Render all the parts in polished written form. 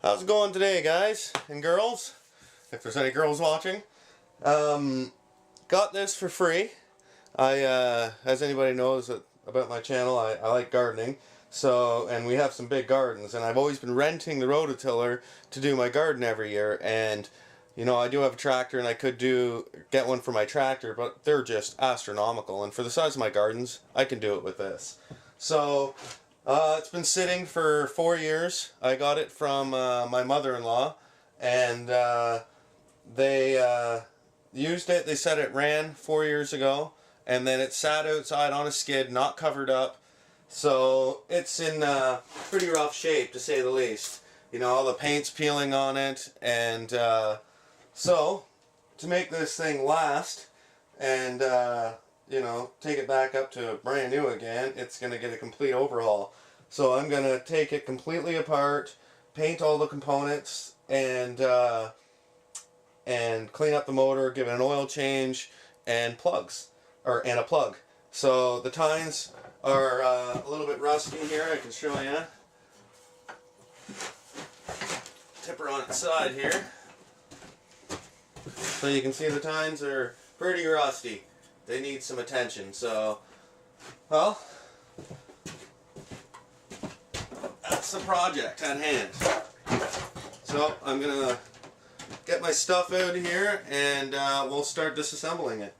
How's it going today, guys and girls? If there's any girls watching. Got this for free. As anybody knows about my channel, I like gardening. So, and we have some big gardens, and I've always been renting the Rototiller to do my garden every year. And you know, I do have a tractor, and I could get one for my tractor, but they're just astronomical. And for the size of my gardens, I can do it with this. So, it's been sitting for 4 years. I got it from my mother-in-law, and they used it. They said it ran 4 years ago, and then it sat outside on a skid, not covered up. So it's in pretty rough shape, to say the least. You know, all the paint's peeling on it, and so to make this thing last and you know, take it back up to brand new again, it's going to get a complete overhaul. So I'm going to take it completely apart, paint all the components, and clean up the motor, give it an oil change, and a plug. So the tines are a little bit rusty here. I can show you. Tip her on its side here. So you can see the tines are pretty rusty. They need some attention. So, well, that's the project at hand. So I'm gonna get my stuff out of here, and we'll start disassembling it.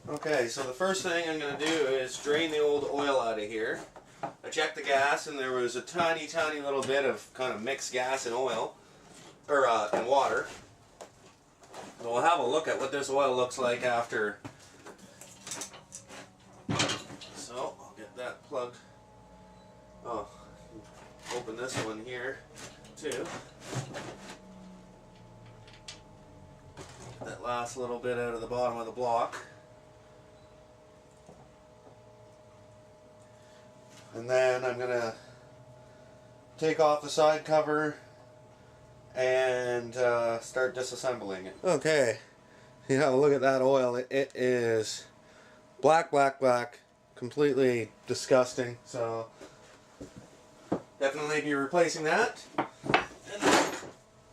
Okay, so the first thing I'm going to do is drain the old oil out of here. I checked the gas, and there was a tiny little bit of kind of mixed gas and oil, or and water. So we'll have a look at what this oil looks like after. So I'll get that plugged. Oh, open this one here too. Get that last little bit out of the bottom of the block. And then I'm going to take off the side cover and start disassembling it. Okay, you know, look at that oil. It is black, completely disgusting. So definitely be replacing that. And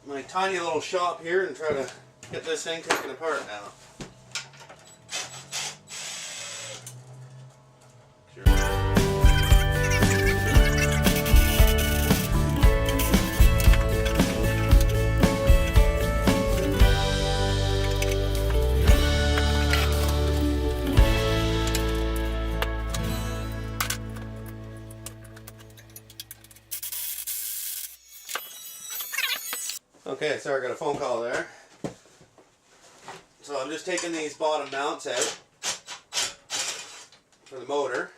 my tiny little shop here, and try to get this thing taken apart now. Okay, sorry, I got a phone call there. So I'm just taking these bottom mounts out for the motor.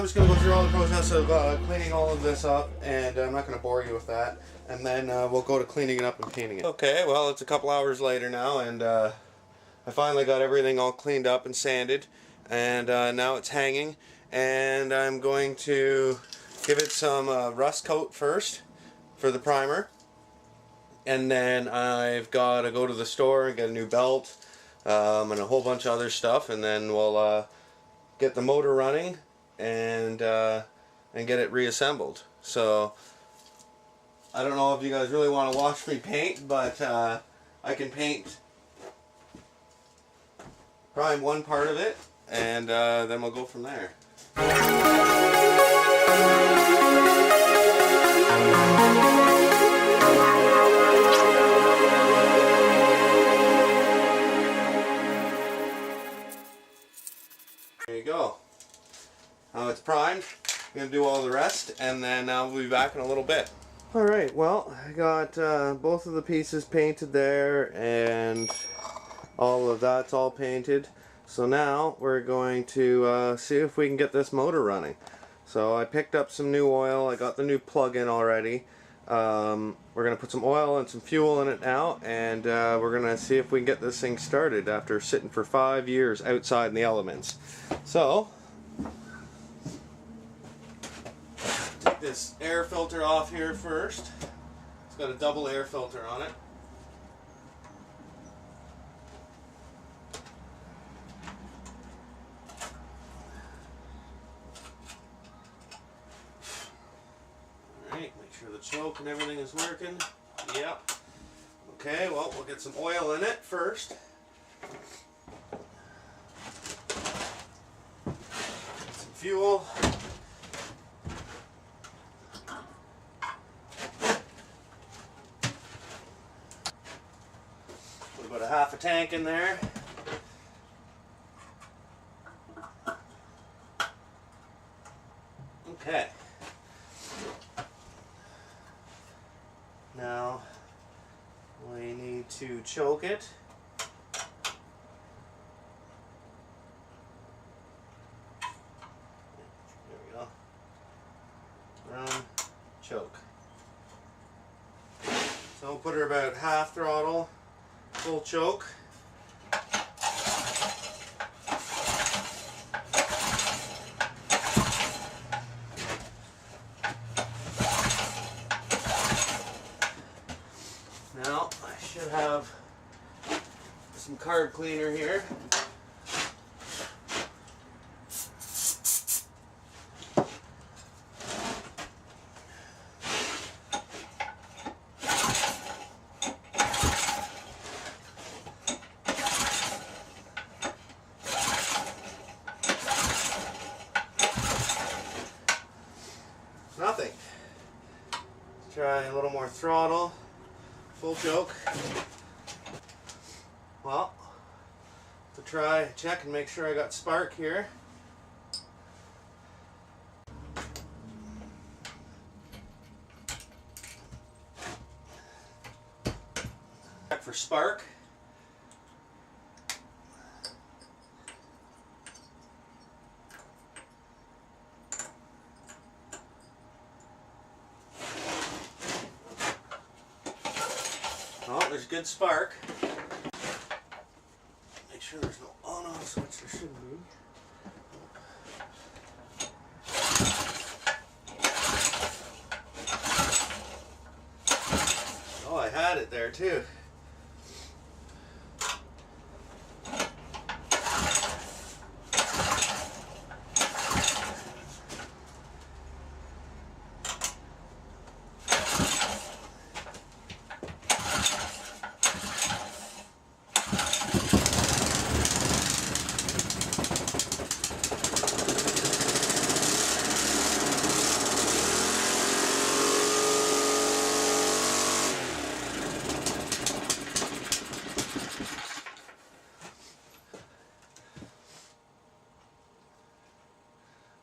just going to go through all the process of cleaning all of this up, and I'm not going to bore you with that. And then we'll go to cleaning it up and painting it. Okay, well, it's a couple hours later now, and I finally got everything all cleaned up and sanded, and now it's hanging. And I'm going to give it some rust coat first for the primer, and then I've got to go to the store and get a new belt and a whole bunch of other stuff, and then we'll get the motor running and get it reassembled. So I don't know if you guys really want to watch me paint, but I can prime one part of it, and then we'll go from there. There you go. Now it's primed. I'm going to do all the rest, and then we'll be back in a little bit. Alright, well, I got both of the pieces painted there, and all of that's all painted. So now we're going to see if we can get this motor running. So I picked up some new oil. I got the new plug-in already. We're going to put some oil and some fuel in it now, and we're going to see if we can get this thing started after sitting for 5 years outside in the elements. So, take this air filter off here first. It's got a double air filter on it. Alright, make sure the choke and everything is working. Yep. Okay, well, we'll get some oil in it first. Some fuel. Put about a half a tank in there. Okay. Now we need to choke it. There we go. Run, choke. So we'll put her about half throttle, full choke. Now I should have some carb cleaner here. Nothing. Let's try a little more throttle. Full choke. Well, to try, check and make sure I got spark here. Check for spark. Oh, there's good spark. Make sure there's no on-off switch. There shouldn't be. Oh, I had it there too.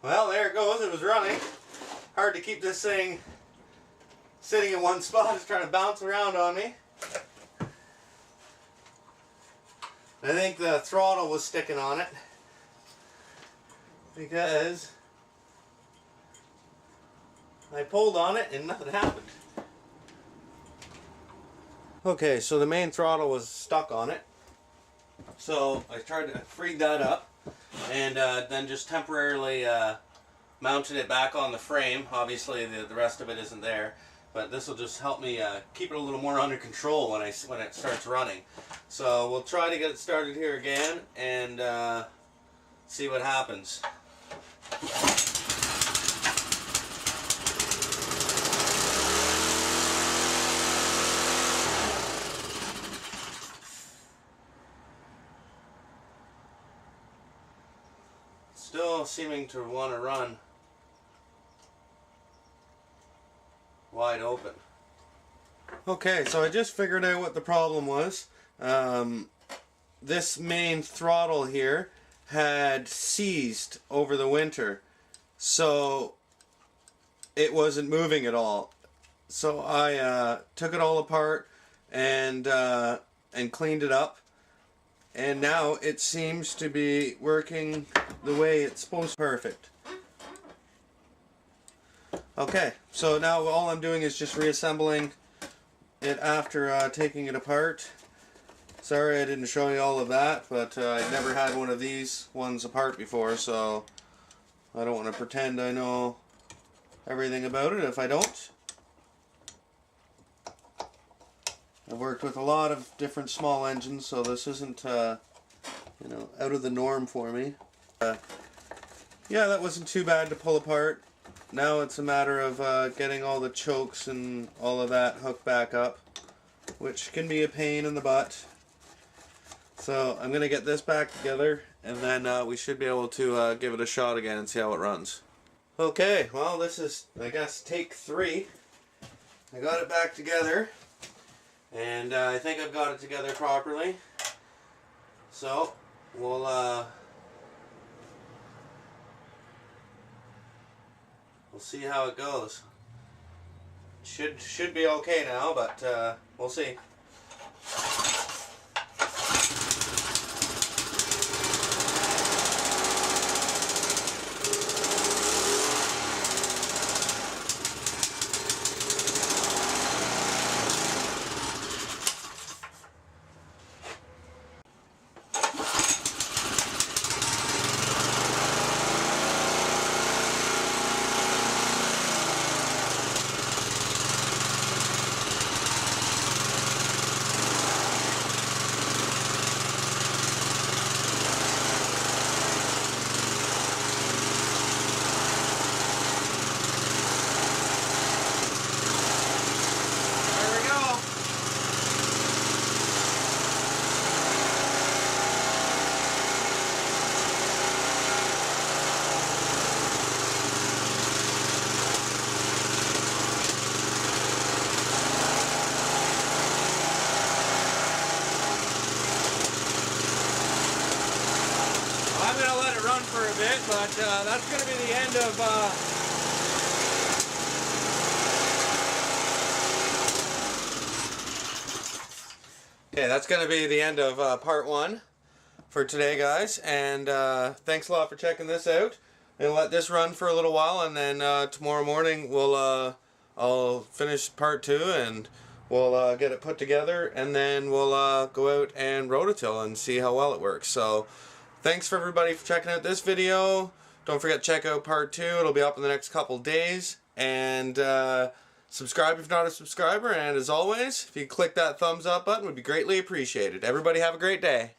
Well, there it goes. It was running. Hard to keep this thing sitting in one spot. It's trying to bounce around on me. I think the throttle was sticking on it because I pulled on it and nothing happened. Okay, so the main throttle was stuck on it. So I tried to free that up and then just temporarily mounted it back on the frame. Obviously the rest of it isn't there, but this will just help me keep it a little more under control when it starts running. So we'll try to get it started here again and see what happens. Still seeming to want to run wide open. Okay, so I just figured out what the problem was. This main throttle here had seized over the winter, so it wasn't moving at all. So I took it all apart and cleaned it up, and now it seems to be working the way it's supposed to. Perfect. Okay, so now all I'm doing is just reassembling it after taking it apart. Sorry I didn't show you all of that, but I never had one of these ones apart before, so I don't want to pretend I know everything about it if I don't. I've worked with a lot of different small engines, so this isn't you know, out of the norm for me. Yeah, that wasn't too bad to pull apart. Now it's a matter of getting all the chokes and all of that hooked back up, which can be a pain in the butt. So I'm going to get this back together, and then we should be able to give it a shot again and see how it runs. Okay, well, this is, I guess, take 3. I got it back together, and I think I've got it together properly. So we'll see how it goes. Should be okay now, but we'll see. I'm going to let it run for a bit, but that's going to be the end of okay, that's going to be the end of part 1 for today, guys, and thanks a lot for checking this out. And let this run for a little while, and then tomorrow morning I'll finish part 2 and we'll get it put together, and then we'll go out and rototill and see how well it works. So thanks for everybody for checking out this video. Don't forget to check out part 2. It'll be up in the next couple days. And subscribe if you're not a subscriber. And as always, if you click that thumbs up button, it would be greatly appreciated. Everybody have a great day.